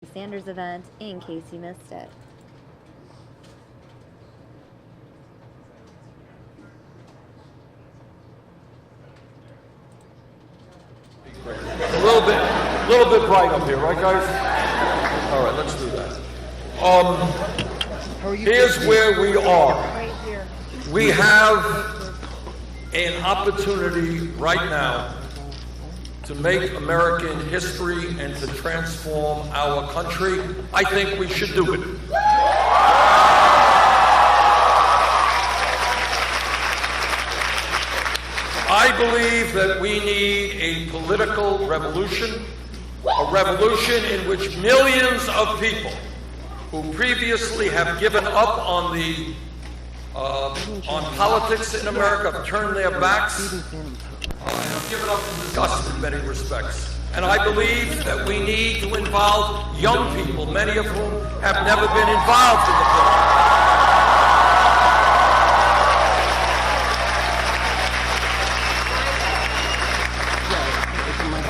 Sanders event in case you missed it. A little bit bright up here, right, guys? All right, let's do that. Here's where we are. We have an opportunity right now to make American history and to transform our country. I think we should do it. I believe that we need a political revolution, a revolution in which millions of people who previously have given up on politics in America, have turned their backs, have given up in disgust in many respects. And I believe that we need to involve young people, many of whom have never been involved in the politics.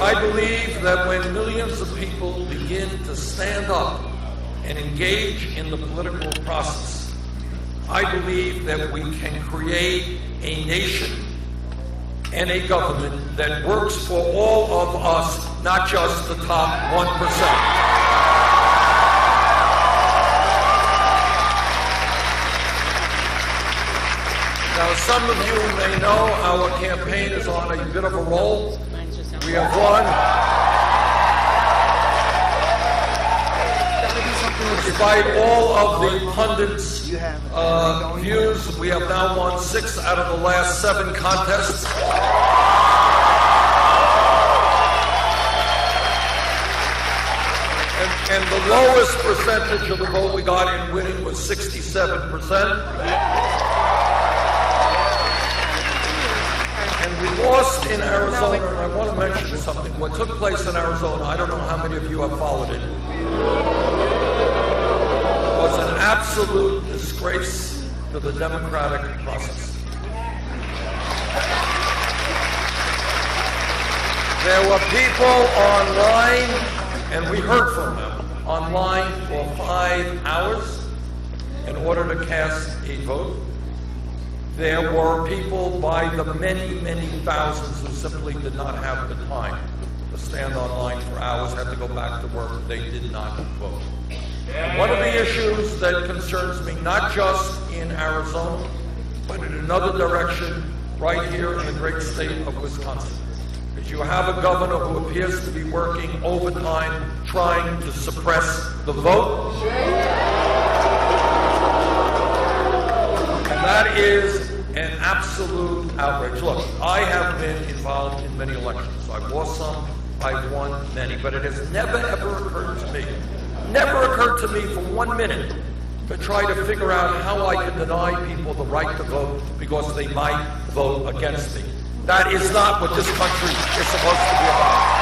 I believe that when millions of people begin to stand up and engage in the political process, I believe that we can create a nation and a government that works for all of us, not just the top 1%. Now, some of you may know our campaign is on a bit of a roll. We have won. Despite all of the pundits' views, we have now won 6 out of the last 7 contests. And the lowest percentage of the vote we got in winning was 67%. We lost in Arizona, and I want to mention something. What took place in Arizona, I don't know how many of you have followed it, was an absolute disgrace to the democratic process. There were people online, and we heard from them, online for 5 hours in order to cast a vote. There were people by the many, many thousands who simply did not have the time to stand online for hours, had to go back to work. They did not vote. And one of the issues that concerns me, not just in Arizona, but in another direction, right here in the great state of Wisconsin, is you have a governor who appears to be working overtime, trying to suppress the vote. And that is an absolute outrage. Look, I have been involved in many elections. I've lost some, I've won many, but it has never ever occurred to me for 1 minute to try to figure out how I can deny people the right to vote because they might vote against me. That is not what this country is supposed to be about.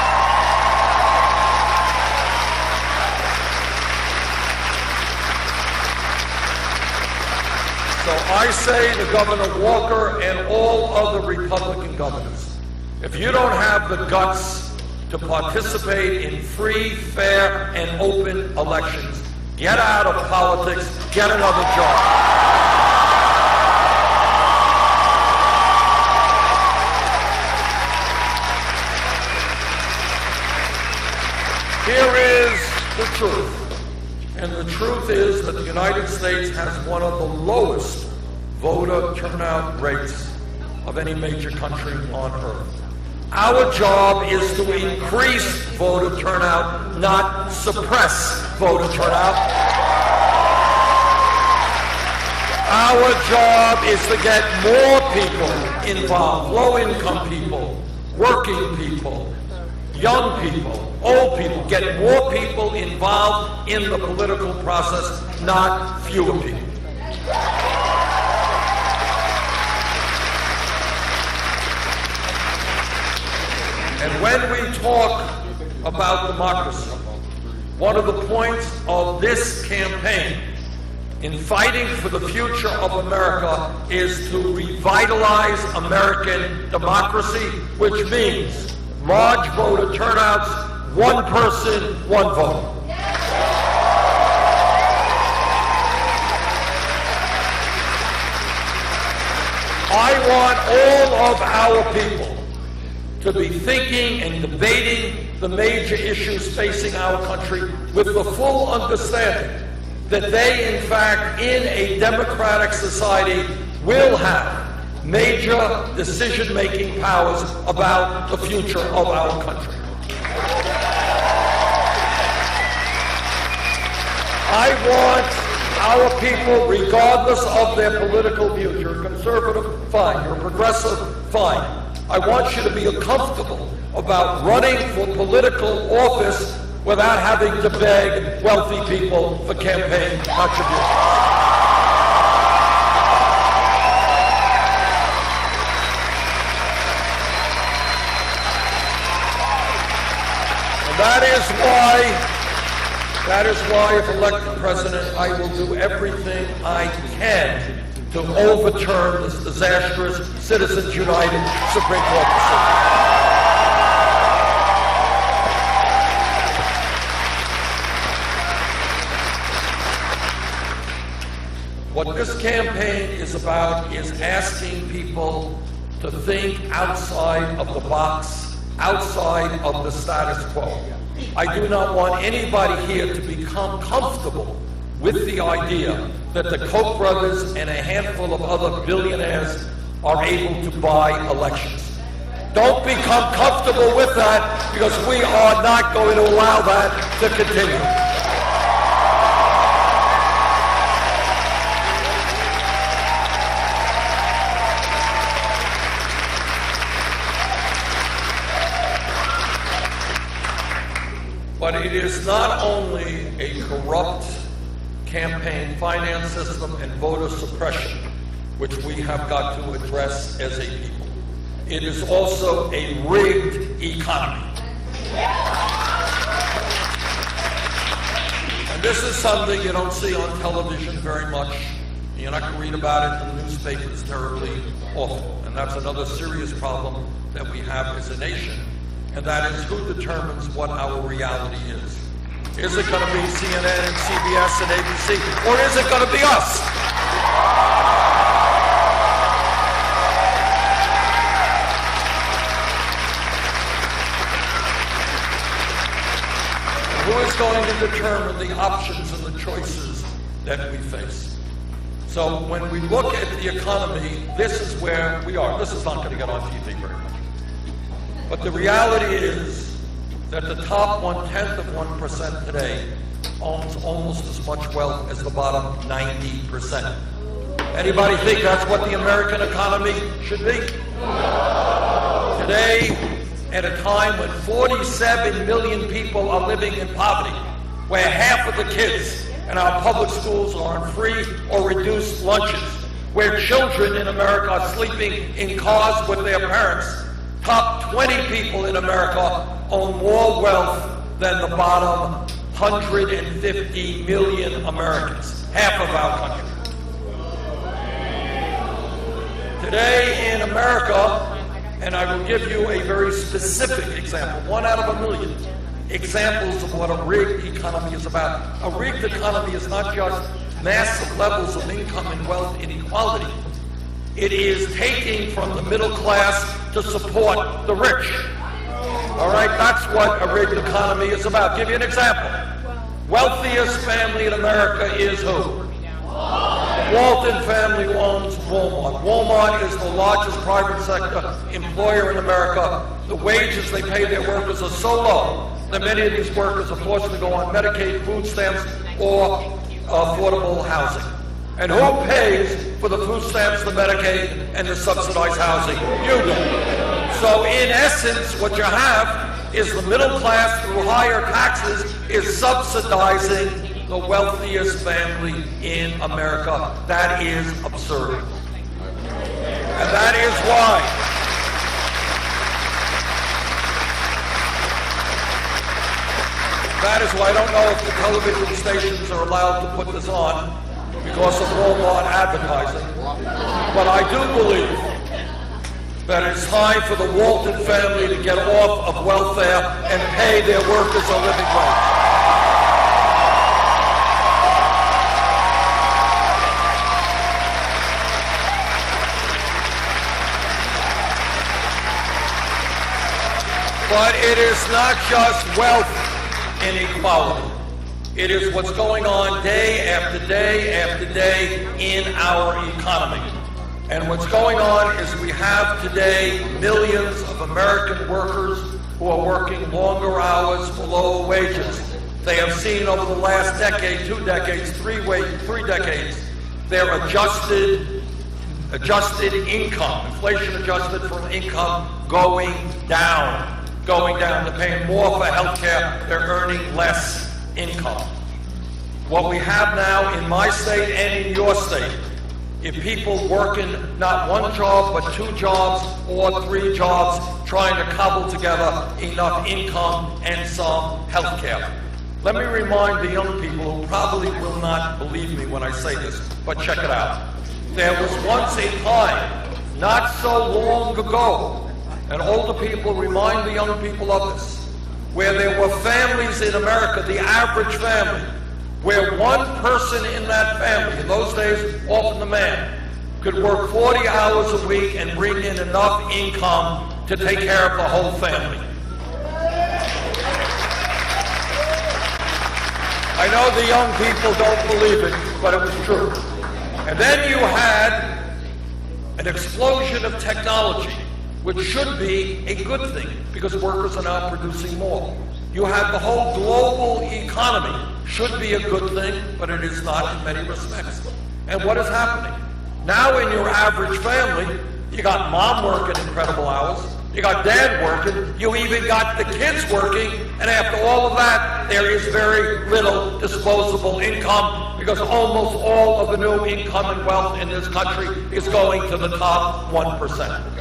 So I say to Governor Walker and all other Republican governors, if you don't have the guts to participate in free, fair, and open elections, get out of politics, get another job. Here is the truth. And the truth is that the United States has one of the lowest voter turnout rates of any major country on earth. Our job is to increase voter turnout, not suppress voter turnout. Our job is to get more people involved, low-income people, working people, young people, old people, get more people involved in the political process, not fewer people. And when we talk about democracy, one of the points of this campaign in fighting for the future of America is to revitalize American democracy, which means large voter turnouts, one person, one vote. of our people to be thinking and debating the major issues facing our country with the full understanding that they, in fact, in a democratic society, will have major decision-making powers about the future of our country. I want our people, regardless of their political views, you're a conservative, fine, you're a progressive, fine. I want you to be comfortable about running for political office without having to beg wealthy people for campaign contributions. And that is why, if elected president, I will do everything I can to overturn this disastrous Citizens United Supreme Court decision. What this campaign is about is asking people to think outside of the box, outside of the status quo. I do not want anybody here to become comfortable with the idea that the Koch brothers and a handful of other billionaires are able to buy elections. Don't become comfortable with that, because we are not going to allow that to continue. But it is not only a corrupt campaign finance system and voter suppression which we have got to address as a people. It is also a rigged economy. And this is something you don't see on television very much. You're not going to read about it in the newspapers terribly often. And that's another serious problem that we have as a nation. And that is, who determines what our reality is. Is it going to be CNN and CBS and ABC, or is it going to be us? Who is going to determine the options and the choices that we face? So when we look at the economy, this is where we are. This is not going to get on TV very much. But the reality is that the top 1/10 of 1% today owns almost as much wealth as the bottom 90%. Anybody think that's what the American economy should be? Today, at a time when 47 million people are living in poverty, where half of the kids in our public schools are on free or reduced lunches, where children in America are sleeping in cars with their parents, top 20 people in America own more wealth than the bottom 150 million Americans, half of our country. Today in America, and I will give you a very specific example, 1 out of a million examples of what a rigged economy is about. A rigged economy is not just massive levels of income and wealth inequality. It is taking from the middle class to support the rich. All right, that's what a rigged economy is about. Give you an example. Wealthiest family in America is who? Walton family owns Walmart. Walmart is the largest private sector employer in America. The wages they pay their workers are so low that many of these workers are forced to go on Medicaid, food stamps, or affordable housing. And who pays for the food stamps, the Medicaid, and the subsidized housing? You do. So in essence, what you have is the middle class, through higher taxes, is subsidizing the wealthiest family in America. That is absurd. And that is why I don't know if the television stations are allowed to put this on because of Walmart advertising. But I do believe that it's time for the Walton family to get off of welfare and pay their workers a living wage. But it is not just wealth inequality. It is what's going on day after day after day in our economy. And what's going on is we have today millions of American workers who are working longer hours for lower wages. They have seen over the last decade, 2 decades, 3 decades, their adjusted income, inflation adjusted for income, going down. They're paying more for health care, they're earning less income. What we have now in my state and in your state, if people working not 1 job but 2 jobs or 3 jobs, trying to cobble together enough income and some health care. Let me remind the young people who probably will not believe me when I say this, but check it out. There was once a time, not so long ago, and older people remind the young people of this, where there were families in America, the average family, where one person in that family, in those days often the man, could work 40 hours a week and bring in enough income to take care of the whole family. I know the young people don't believe it, but it was true. And then you had an explosion of technology, which should be a good thing, because workers are now producing more. You have the whole global economy, should be a good thing, but it is not in many respects. And what is happening? Now in your average family, you got mom working incredible hours, you got dad working, you even got the kids working, and after all of that, there is very little disposable income, because almost all of the new income and wealth in this country is going to the top 1%.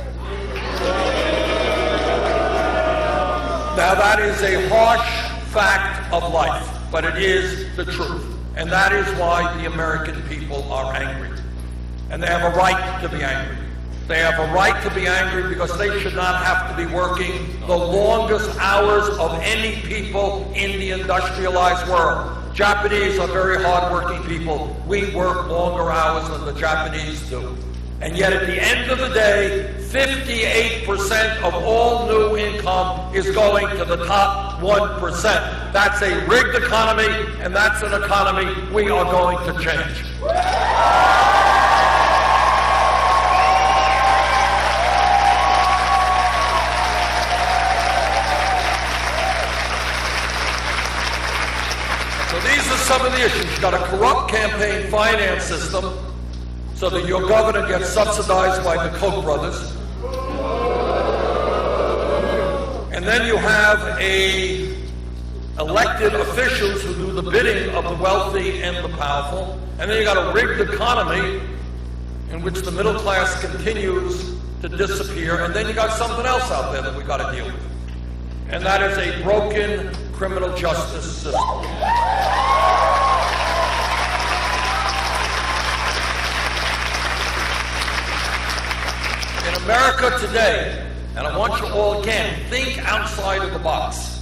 Now that is a harsh fact of life, but it is the truth. And that is why the American people are angry. And they have a right to be angry. They have a right to be angry because they should not have to be working the longest hours of any people in the industrialized world. Japanese are very hard-working people. We work longer hours than the Japanese do. And yet at the end of the day, 58% of all new income is going to the top 1%. That's a rigged economy, and that's an economy we are going to change. So these are some of the issues. You've got a corrupt campaign finance system, so that your governor gets subsidized by the Koch brothers. And then you have elected officials who do the bidding of the wealthy and the powerful. And then you got a rigged economy in which the middle class continues to disappear. And then you got something else out there that we got to deal with. And that is a broken criminal justice system. In America today, and I want you all again, think outside of the box.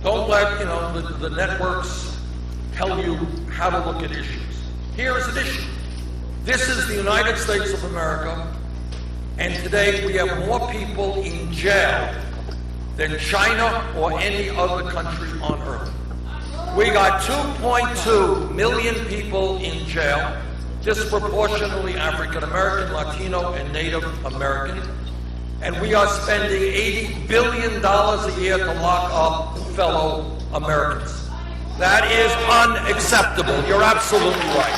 Don't let the networks tell you how to look at issues. Here is an issue. This is the United States of America, and today we have more people in jail than China or any other country on earth. We got 2.2 million people in jail, disproportionately African American, Latino, and Native American. And we are spending $80 billion a year to lock up fellow Americans. That is unacceptable. You're absolutely right.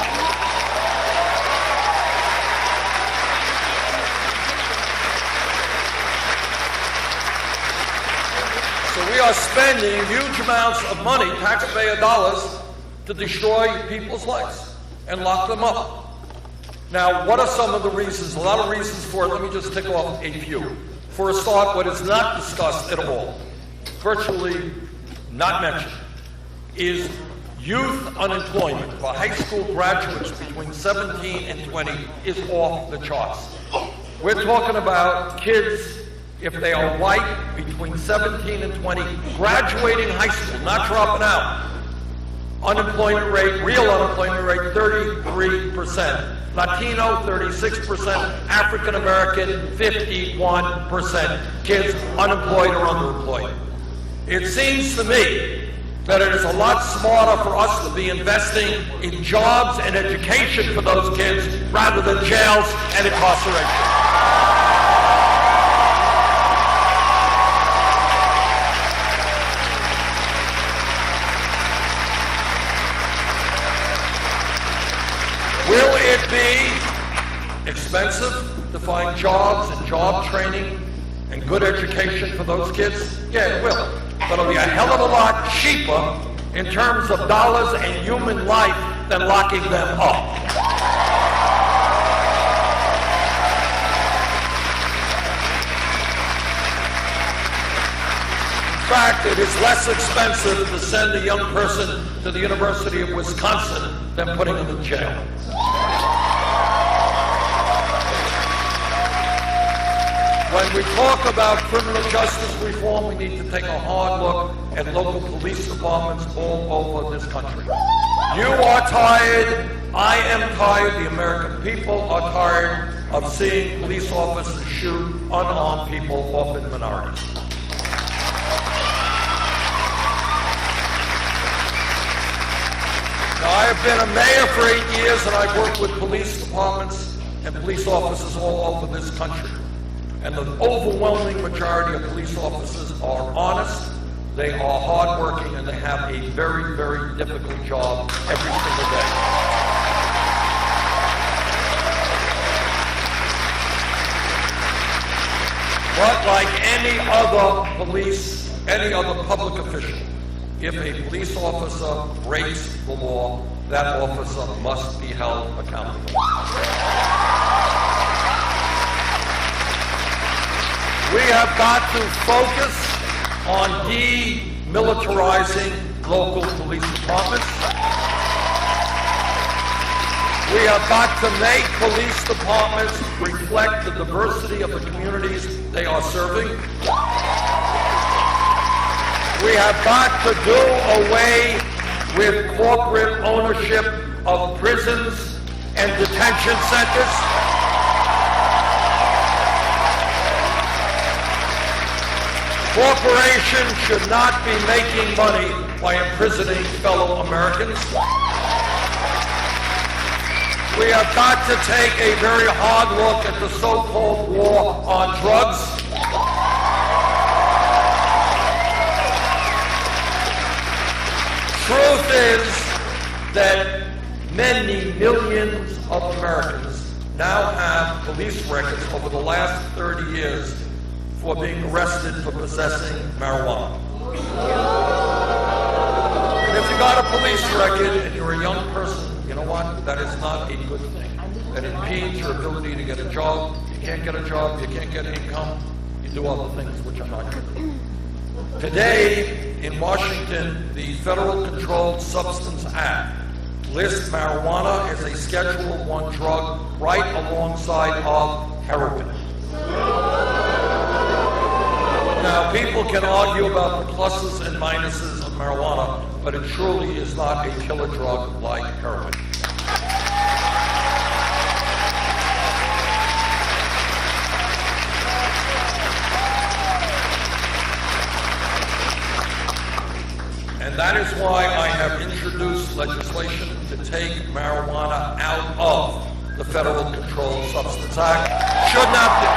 So we are spending huge amounts of money, taxpayer dollars, to destroy people's lives and lock them up. Now, what are some of the reasons? A lot of reasons for it. Let me just tick off a few. For a start, what is not discussed at all, virtually not mentioned, is youth unemployment for high school graduates between 17 and 20 is off the charts. We're talking about kids, if they are white, between 17 and 20, graduating high school, not dropping out. Unemployment rate, real unemployment rate, 33%. Latino, 36%. African American, 51%. Kids unemployed or underemployed. It seems to me that it is a lot smarter for us to be investing in jobs and education for those kids rather than jails and incarceration. Will it be expensive to find jobs and job training and good education for those kids? Yeah, it will. But it'll be a hell of a lot cheaper in terms of dollars and human life than locking them up. In fact, it is less expensive to send a young person to the University of Wisconsin than putting them in jail. When we talk about criminal justice reform, we need to take a hard look at local police departments all over this country. You are tired, I am tired, the American people are tired of seeing police officers shoot unarmed people, often minorities. Now, I have been a mayor for 8 years, and I've worked with police departments and police officers all over this country. And the overwhelming majority of police officers are honest, they are hardworking, and they have a very, very difficult job every single day. But like any other public official, if a police officer breaks the law, that officer must be held accountable. We have got to focus on demilitarizing local police departments. We have got to make police departments reflect the diversity of the communities they are serving. We have got to do away with corporate ownership of prisons and detention centers. Corporations should not be making money by imprisoning fellow Americans. We have got to take a very hard look at the so-called war on drugs. Truth is that many millions of Americans now have police records over the last 30 years for being arrested for possessing marijuana. And if you got a police record and you're a young person, you know what? That is not a good thing. That impedes your ability to get a job. You can't get a job, you can't get income, you do other things which are not good. Today, in Washington, the Federal Controlled Substance Act lists marijuana as a Schedule I drug right alongside of heroin. Now, people can argue about the pluses and minuses of marijuana, but it truly is not a killer drug like heroin. And that is why I have introduced legislation to take marijuana out of the Federal Controlled Substance Act. Should not be.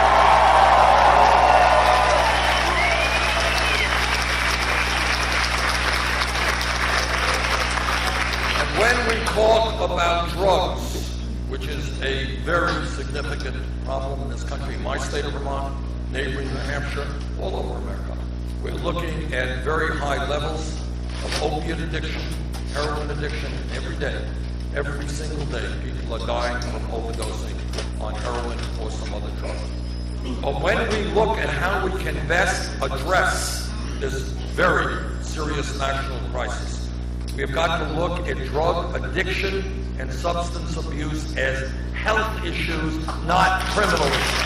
When we talk about drugs, which is a very significant problem in this country, my state of Vermont, neighboring New Hampshire, all over America, we're looking at very high levels of opiate addiction, heroin addiction every day. Every single day, people are dying from overdosing on heroin or some other drug. But when we look at how we can best address this very serious national crisis, we have got to look at drug addiction and substance abuse as health issues, not criminal issues.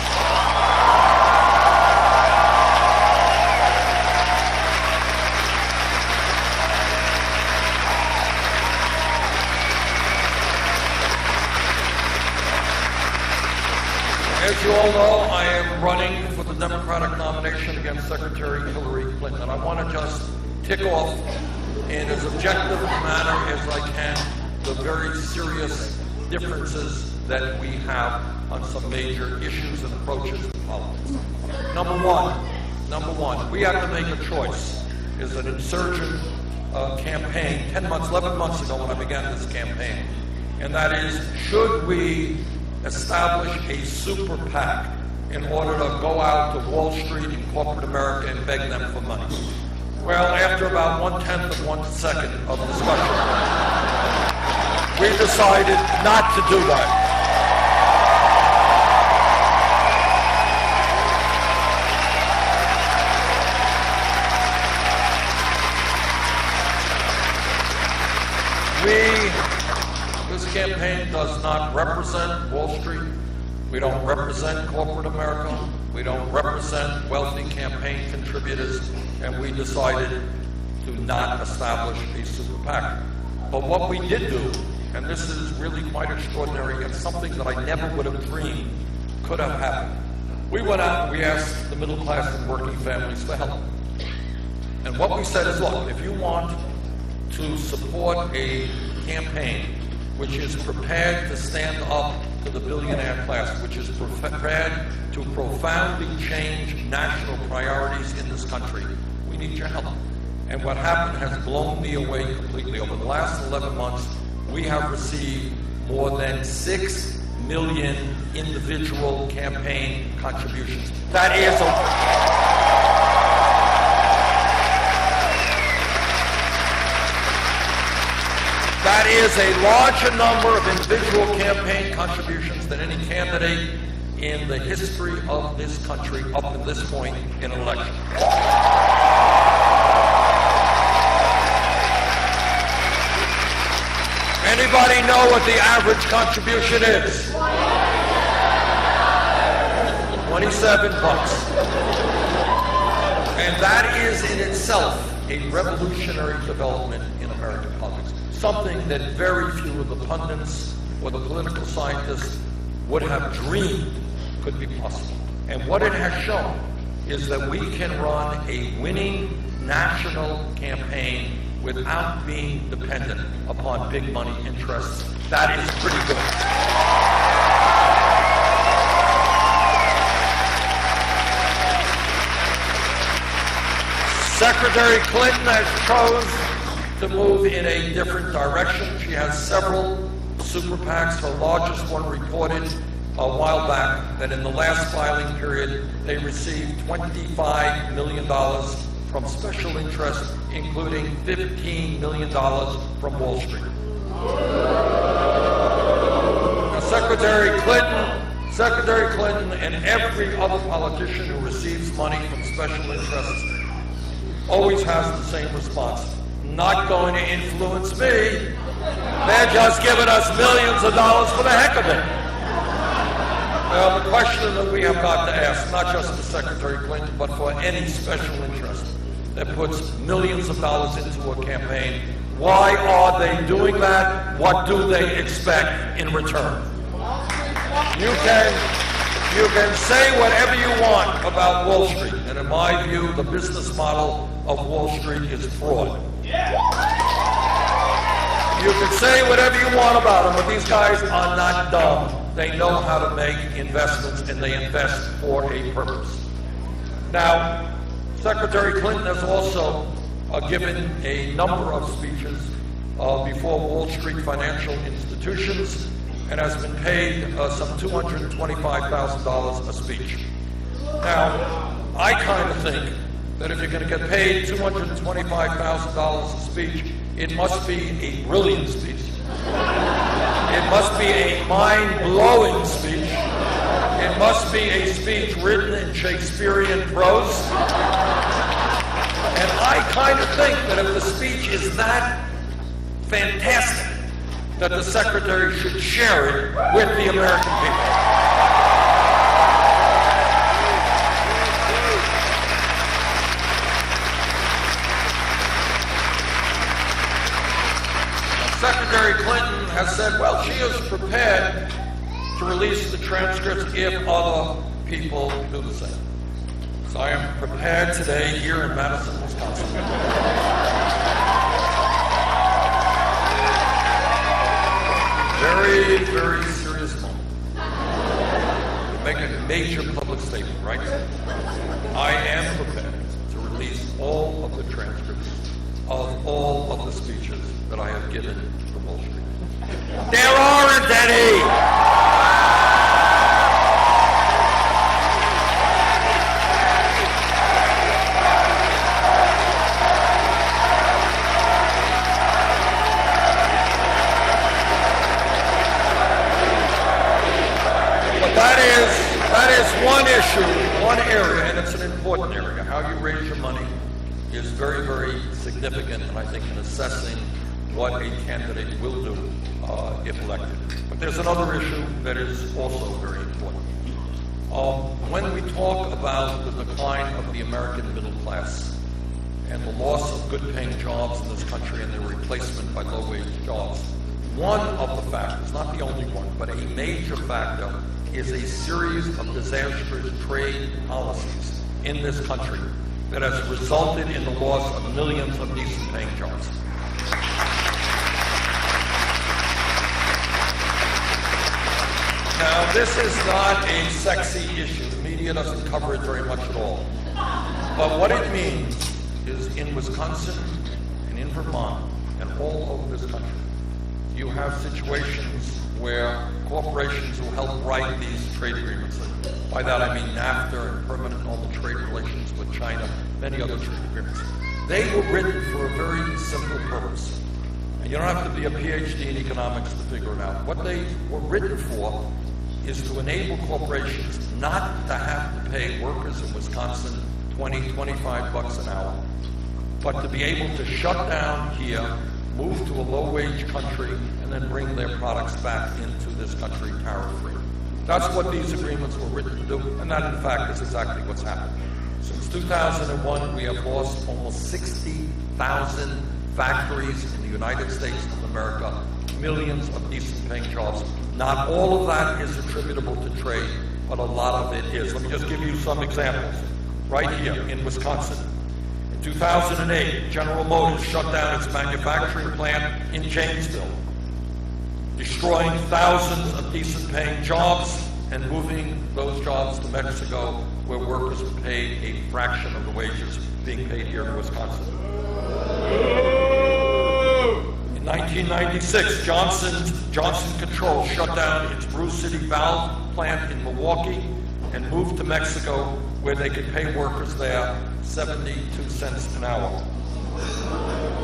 As you all know, I am running for the the Democratic nomination against Secretary Hillary Clinton. And I want to just tick off in as objective a manner as I can the very serious differences that we have on some major issues and approaches to politics. Number one, we have to make a choice. Is an insurgent campaign 10 months, 11 months ago when I began this campaign. And that is, should we establish a super PAC in order to go out to Wall Street and corporate America and beg them for money? Well, after about 1/10 of 1 second of discussion, we decided not to do that. This campaign does not represent Wall Street. We don't represent corporate America. We don't represent wealthy campaign contributors. And we decided to not establish a super PAC. But what we did do, and this is really quite extraordinary and something that I never would have dreamed could have happened. We went out and we asked the middle class and working families for help. And what we said is, look, if you want to support a campaign which is prepared to stand up to the billionaire class, which is prepared to profoundly change national priorities in this country, we need your help. And what happened has blown me away completely. Over the last 11 months, we have received more than 6 million individual campaign contributions. That is a larger number of individual campaign contributions than any candidate in the history of this country up to this point in an election. Anybody know what the average contribution is? $27. And that is in itself a revolutionary development in American politics. Something that very few of the pundits or the political scientists would have dreamed could be possible. And what it has shown is that we can run a winning national campaign without being dependent upon big money interests. That is pretty good. Secretary Clinton has chosen to move in a different direction. She has several super PACs. Her largest one reported a while back that in the last filing period, they received $25 million from special interests, including $15 million from Wall Street. Now, Secretary Clinton and every other politician who receives money from special interests always has the same response. Not going to influence me. They're just giving us millions of dollars for the heck of it. Well, the question that we have got to ask, not just for Secretary Clinton, but for any special interest that puts millions of dollars into a campaign, why are they doing that? What do they expect in return? You can say whatever you want about Wall Street, and in my view, the business model of Wall Street is fraud. You can say whatever you want about them, but these guys are not dumb. They know how to make investments, and they invest for a purpose. Now, Secretary Clinton has also given a number of speeches before Wall Street financial institutions and has been paid some $225,000 a speech. Now, I kind of think that if you're going to get paid $225,000 a speech, it must be a brilliant speech. It must be a mind-blowing speech. It must be a speech written in Shakespearean prose. And I kind of think that if the speech is that fantastic, that the Secretary should share it with the American people. Secretary Clinton has said, well, she is prepared to release the transcripts if other people do the same. I am prepared today here in Madison, Wisconsin, very, very serious moment, to make a major public statement, right? I am prepared to release all of the transcripts of all of the speeches that I have given to Wall Street. There aren't any! That is one issue, one area, and it's an important area. How you raise your money is very, very significant, and I think in assessing what a candidate will do if elected. But there's another issue that is also very important. When we talk about the decline of the American middle class and the loss of good-paying jobs in this country and their replacement by low-wage jobs, one of the factors, not the only one, but a major factor, is a series of disastrous trade policies in this country that has resulted in the loss of millions of decent-paying jobs. Now, this is not a sexy issue. The media doesn't cover it very much at all. But what it means is in Wisconsin and in Vermont and all over this country, you have situations where corporations who help write these trade agreements, and by that I mean NAFTA and permanent normal trade relations with China, many other trade agreements, they were written for a very simple purpose. And you don't have to be a PhD in economics to figure it out. What they were written for is to enable corporations not to have to pay workers in Wisconsin $20, $25 an hour, but to be able to shut down here, move to a low-wage country, and then bring their products back into this country tariff-free. That's what these agreements were written to do, and that, in fact, is exactly what's happened. Since 2001, we have lost almost 60,000 factories in the United States of America, millions of decent-paying jobs. Not all of that is attributable to trade, but a lot of it is. Let me just give you some examples. Right here in Wisconsin, 2008, General Motors shut down its manufacturing plant in Janesville, destroying thousands of decent-paying jobs and moving those jobs to Mexico, where workers were paid a fraction of the wages being paid here in Wisconsin. In 1996, Johnson Controls shut down its Brew City valve plant in Milwaukee and moved to Mexico, where they could pay workers there 72 cents an hour.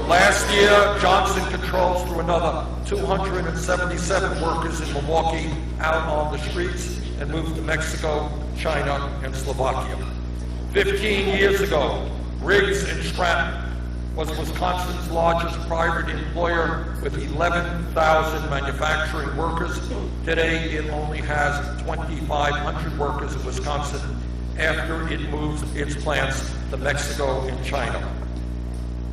Last year, Johnson Controls threw another 277 workers in Milwaukee out on the streets and moved to Mexico, China, and Slovakia. 15 years ago, Riggs and Stratton was Wisconsin's largest private employer with 11,000 manufacturing workers. Today, it only has 2,500 workers in Wisconsin after it moves its plants to Mexico and China.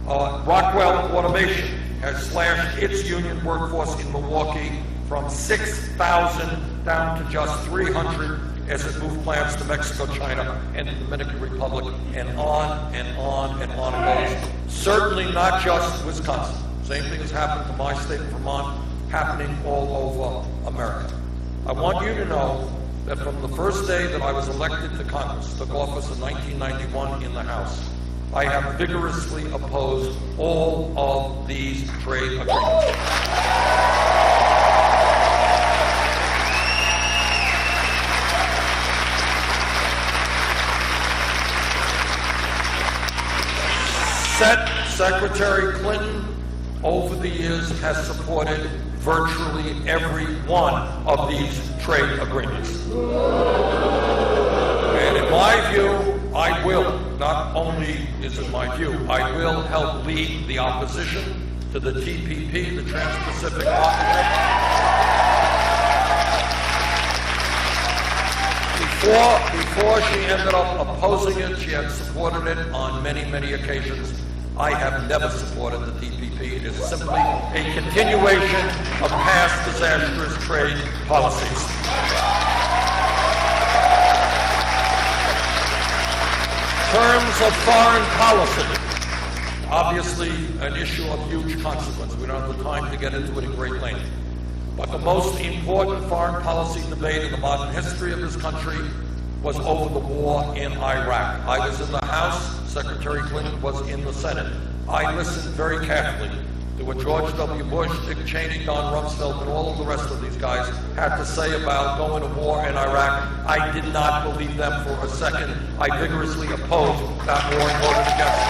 Rockwell Automation has slashed its union workforce in Milwaukee from 6,000 down to just 300 as it moved plants to Mexico, China, and the Dominican Republic, and on and on and on it goes. Certainly not just Wisconsin. Same thing has happened to my state of Vermont, happening all over America. I want you to know that from the first day that I was elected to Congress, took office in 1991 in the House, I have vigorously opposed all of these trade agreements. Secretary Clinton, over the years, has supported virtually every one of these trade agreements. And in my view, I will, not only is it my view, I will help lead the opposition to the TPP, the Trans-Pacific Partnership. Before she ended up opposing it, she had supported it on many, many occasions. I have never supported the TPP. It is simply a continuation of past disastrous trade policies. terms of foreign policy, obviously an issue of huge consequence. We don't have the time to get into it in great length. But the most important foreign policy debate in the modern history of this country was over the war in Iraq. I was in the House, Secretary Clinton was in the Senate. I listened very carefully to what George W. Bush, Dick Cheney, Don Rumsfeld, and all of the rest of these guys had to say about going to war in Iraq. I did not believe them for a second. I vigorously opposed that war and voted against it.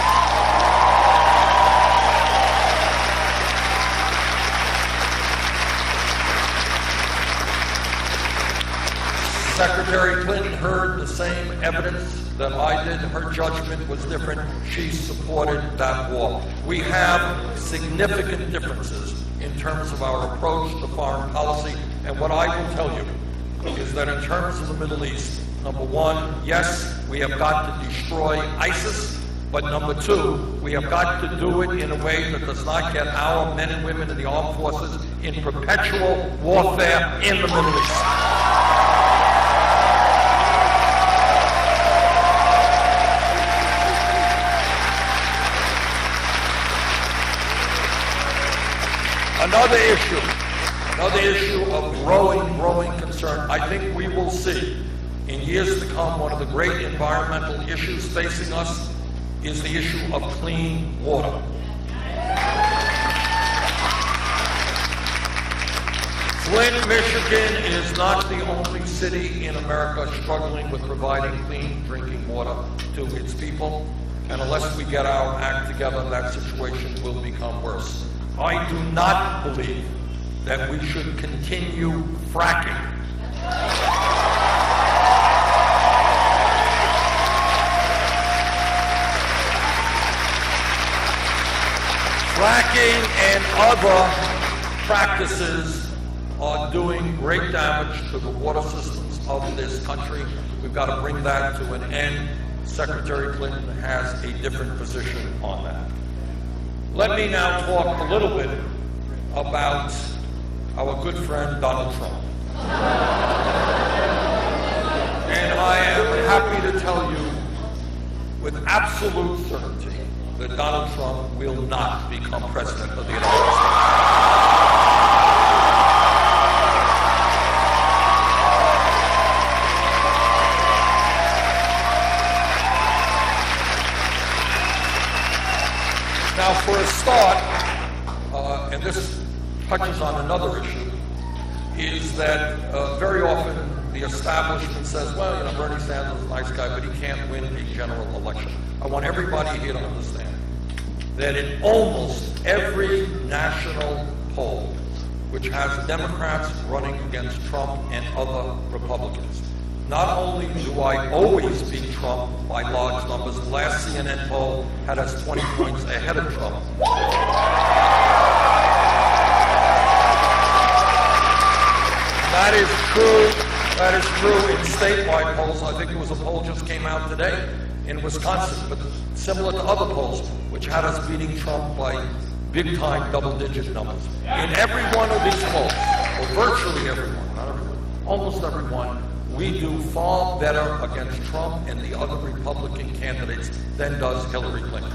Secretary Clinton heard the same evidence that I did. Her judgment was different. She supported that war. We have significant differences in terms of our approach to foreign policy, and what I will tell you is that in terms of the Middle East, number one, yes, we have got to destroy ISIS, but number two, we have got to do it in a way that does not get our men and women in the armed forces in perpetual warfare in the Middle East. Another issue of growing concern. I think we will see in years to come one of the great environmental issues facing us is the issue of clean water. Flint, Michigan is not the only city in America struggling with providing clean drinking water to its people, and unless we get our act together, that situation will become worse. I do not believe that we should continue fracking. Fracking and other practices are doing great damage to the water systems of this country. We've got to bring that to an end. Secretary Clinton has a different position on that. Let me now talk a little bit about our good friend Donald Trump. And I am happy to tell you with absolute certainty that Donald Trump will not become president of the United States. Now, for a start, and this touches on another issue, is that very often the establishment says, well, you know, Bernie Sanders is a nice guy, but he can't win a general election. I want everybody here to understand that in almost every national poll, which has Democrats running against Trump and other Republicans, not only do I always beat Trump by large numbers, the last CNN poll had us 20 points ahead of Trump. That is true in statewide polls. I think there was a poll just came out today in Wisconsin, but similar to other polls, which had us beating Trump by big-time double-digit numbers. In every one of these polls, or virtually every one, not every one, almost every one, we do far better against Trump and the other Republican candidates than does Hillary Clinton.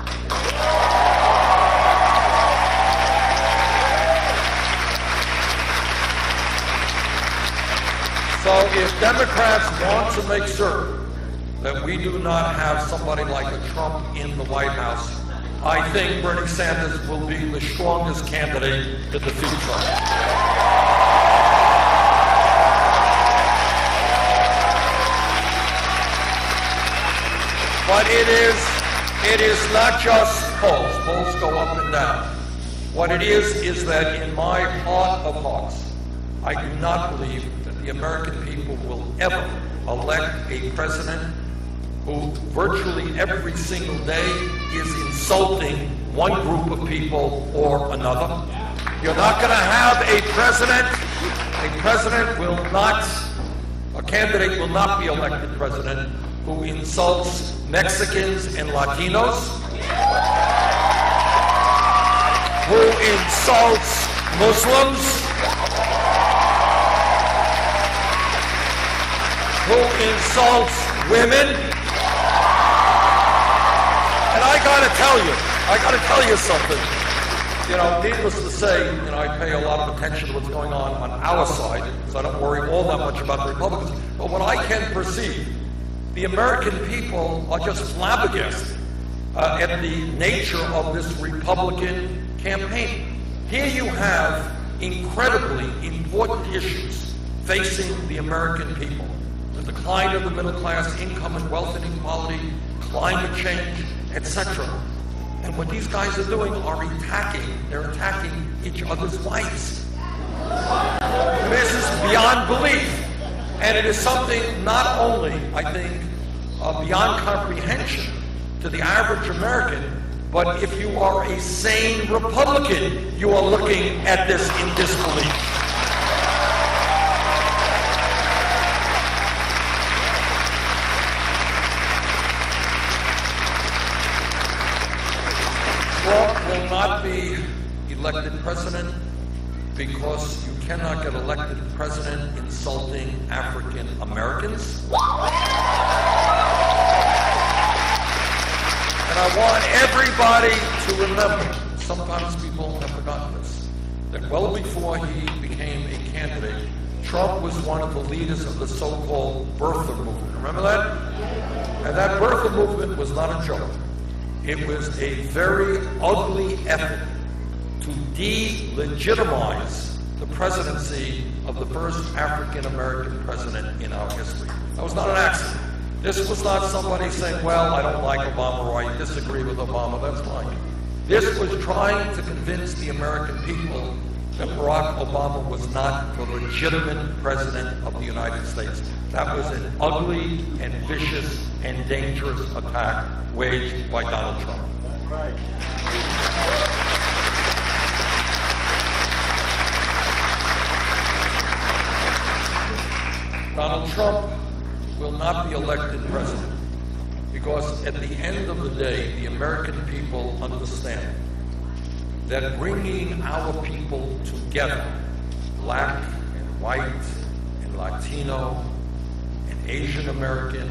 So if Democrats want to make certain that we do not have somebody like a Trump in the White House, I think Bernie Sanders will be the strongest candidate to defeat Trump. But it is not just polls. Polls go up and down. What it is that in my heart of hearts, I do not believe that the American people will ever elect a president who virtually every single day is insulting one group of people or another. You're not going to have a candidate will not be elected president who insults Mexicans and Latinos, who insults Muslims, who insults women, I gotta tell you something. You know, needless to say, you know, I pay a lot of attention to what's going on our side, so I don't worry all that much about the Republicans. But what I can perceive, the American people are just flabbergasted at the nature of this Republican campaign. Here you have incredibly important issues facing the American people. The decline of the middle class, income and wealth inequality, climate change, etc. And what these guys are doing are they're attacking each other's wives. This is beyond belief. And it is something not only, I think, beyond comprehension to the average American, but if you are a sane Republican, you are looking at this in disbelief. Trump will not be elected president because you cannot get elected president insulting African Americans. And I want everybody to remember, sometimes people have forgotten this, that well before he became a candidate, Trump was one of the leaders of the so-called birther movement. Remember that? And that birther movement was not a joke. It was a very ugly effort to delegitimize the presidency of the first African-American president in our history. That was not an accident. This was not somebody saying, well, I don't like Obama or I disagree with Obama, that's fine. This was trying to convince the American people that Barack Obama was not the legitimate president of the United States. That was an ugly and vicious and dangerous attack waged by Donald Trump. Right. Donald Trump will not be elected president because at the end of the day, the American people understand that bringing our people together, black and white and Latino and Asian American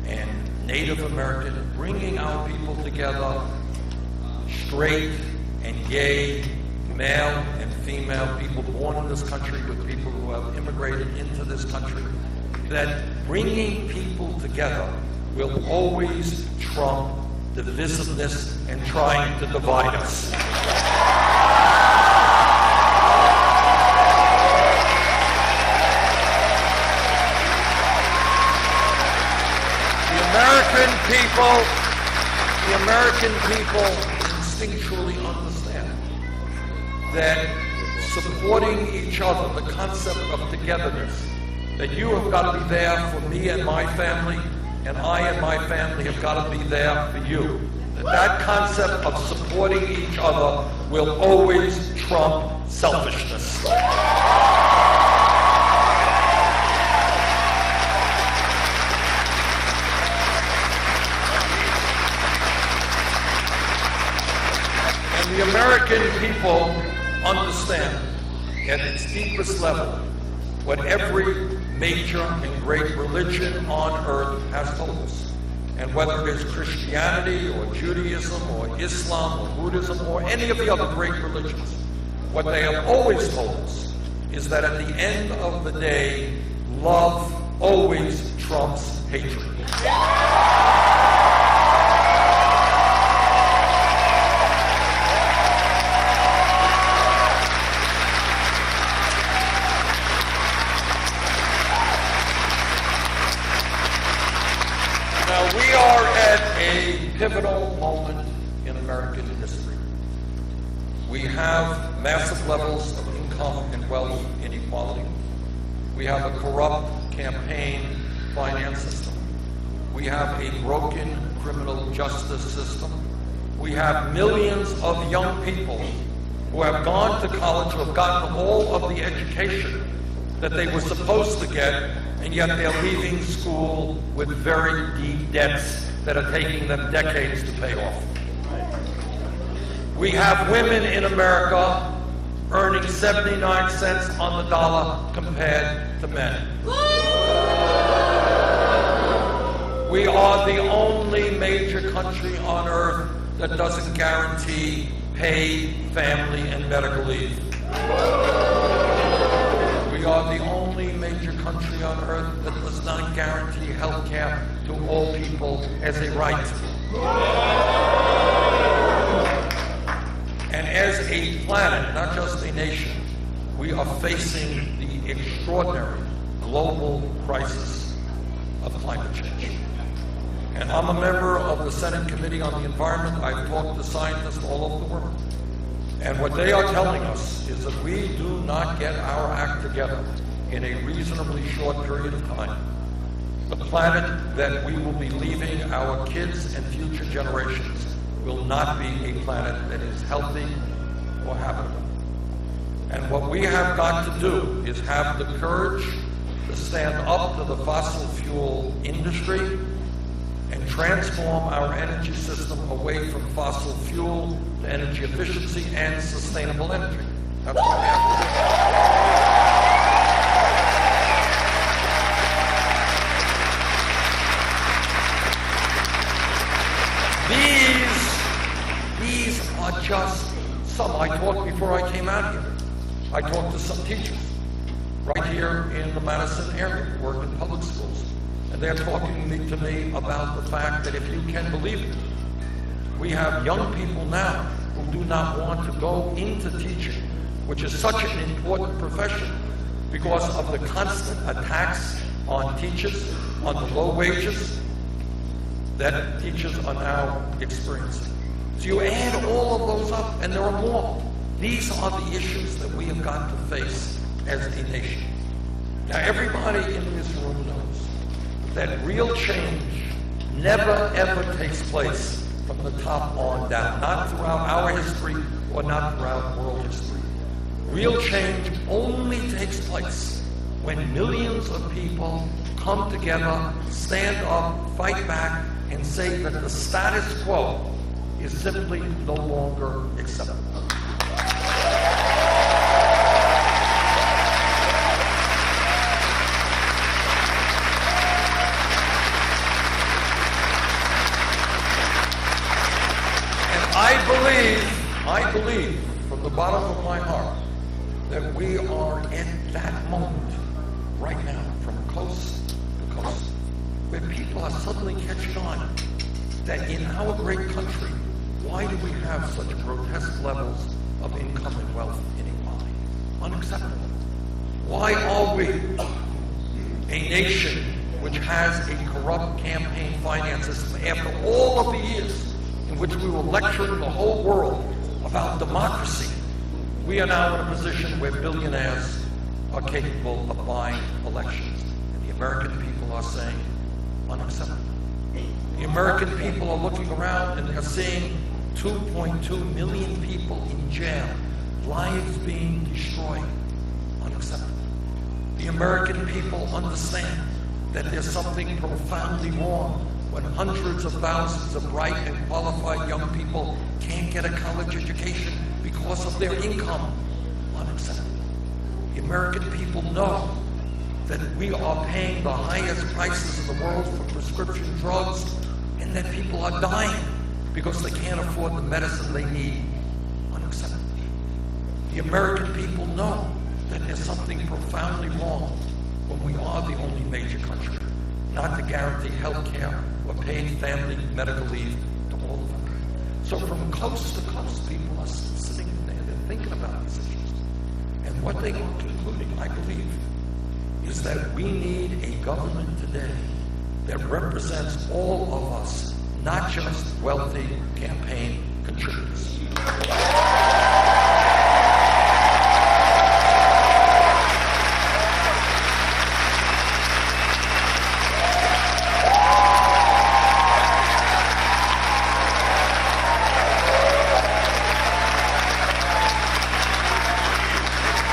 and Native American, bringing our people together, straight and gay, male and female, people born in this country with people who have immigrated into this country, that bringing people together will always trump divisiveness and trying to divide us. The American people instinctually understand that supporting each other, the concept of togetherness, that you have got to be there for me and my family, and I and my family have got to be there for you. That concept of supporting each other will always trump selfishness. And the American people understand at its deepest level what every major and great religion on earth has told us. And whether it's Christianity or Judaism or Islam or Buddhism or any of the other great religions, what they have always told us is that at the end of the day, love always trumps hatred. We are at a pivotal moment in American history. We have massive levels of income and wealth inequality. We have a corrupt campaign finance system. We have a broken criminal justice system. We have millions of young people who have gone to college, who have gotten all of the education that they were supposed to get, and yet they're leaving school with very deep debts that are taking them decades to pay off. We have women in America earning 79 cents on the dollar compared to men. We are the only major country on earth that doesn't guarantee paid family and medical leave. We are the only major country on earth that does not guarantee health care to all people as a right. And as a planet, not just a nation, we are facing the extraordinary global crisis of climate change. And I'm a member of the Senate Committee on the Environment. I've talked to scientists all over the world. And what they are telling us is that we do not get our act together in a reasonably short period of time. The planet that we will be leaving our kids and future generations will not be a planet that is healthy or habitable. And what we have got to do is have the courage to stand up to the fossil fuel industry and transform our energy system away from fossil fuel to energy efficiency and sustainable energy. That's what we have to do. These are just some. I talked before I came out here. I talked to some teachers right here in the Madison area, who work in public schools. And they're talking to me about the fact that, if you can believe it, we have young people now who do not want to go into teaching, which is such an important profession, because of the constant attacks on teachers, on the low wages that teachers are now experiencing. So you add all of those up, and there are more. These are the issues that we have got to face as a nation. Now, everybody in this room knows that real change never ever takes place from the top on down, not throughout our history or not throughout world history. Real change only takes place when millions of people come together, stand up, fight back, and say that the status quo is simply no longer acceptable. I believe from the bottom of my heart that we are at that moment right now, from coast to coast, where people are suddenly catching on that in our great country, why do we have such grotesque levels of income and wealth inequality? Unacceptable. Why are we a nation which has a corrupt campaign finance system after all of the years in which we were lecturing the whole world about democracy? We are now in a position where billionaires are capable of buying elections. And the American people are saying, unacceptable. The American people are looking around and they're seeing 2.2 million people in jail, lives being destroyed. Unacceptable. The American people understand that there's something profoundly wrong when hundreds of thousands of bright and qualified young people can't get a college education because of their income. Unacceptable. The American people know that we are paying the highest prices in the world for prescription drugs, and that people are dying because they can't afford the medicine they need. Unacceptable. The American people know that there's something profoundly wrong when we are the only major country not to guarantee health care or paid family medical leave to all of them. So from coast to coast, people are sitting there, they're thinking about these issues. And what they are concluding, I believe, is that we need a government today that represents all of us, not just wealthy campaign contributors.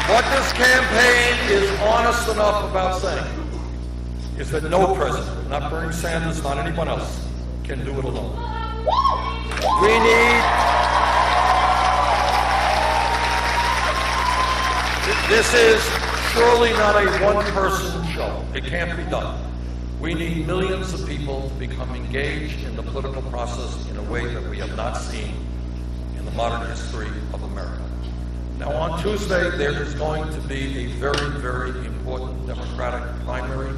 What this campaign is honest enough about saying is that no president, not Bernie Sanders, not anyone else, can do it alone. We need, this is surely not a one-person show. It can't be done. We need millions of people to become engaged in the political process in a way that we have not seen in the modern history of America. Now, on Tuesday, there is going to be a very, very important Democratic primary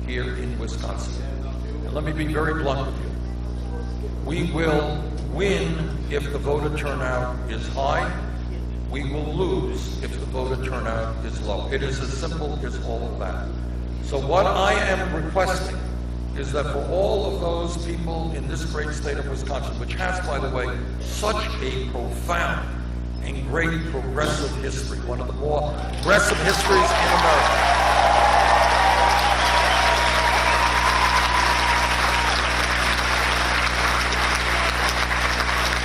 here in Wisconsin. And let me be very blunt with you. We will win if the voter turnout is high. We will lose if the voter turnout is low. It is as simple as all of that. So what I am requesting is that for all of those people in this great state of Wisconsin, which has, by the way, such a profound and great progressive history, one of the more progressive histories in America.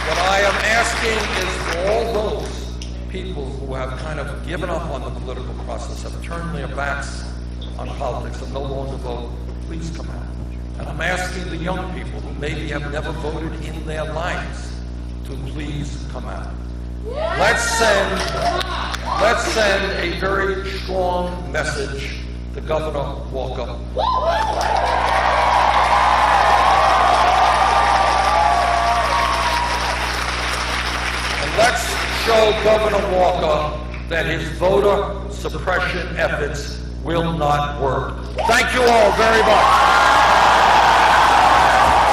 What I am asking is for all those people who have kind of given up on the political process, have turned their backs on politics, and no longer vote, please come out. And I'm asking the young people who maybe have never voted in their lives to please come out. Let's send a very strong message to Governor Walker. And let's show Governor Walker that his voter suppression efforts will not work. Thank you all very much.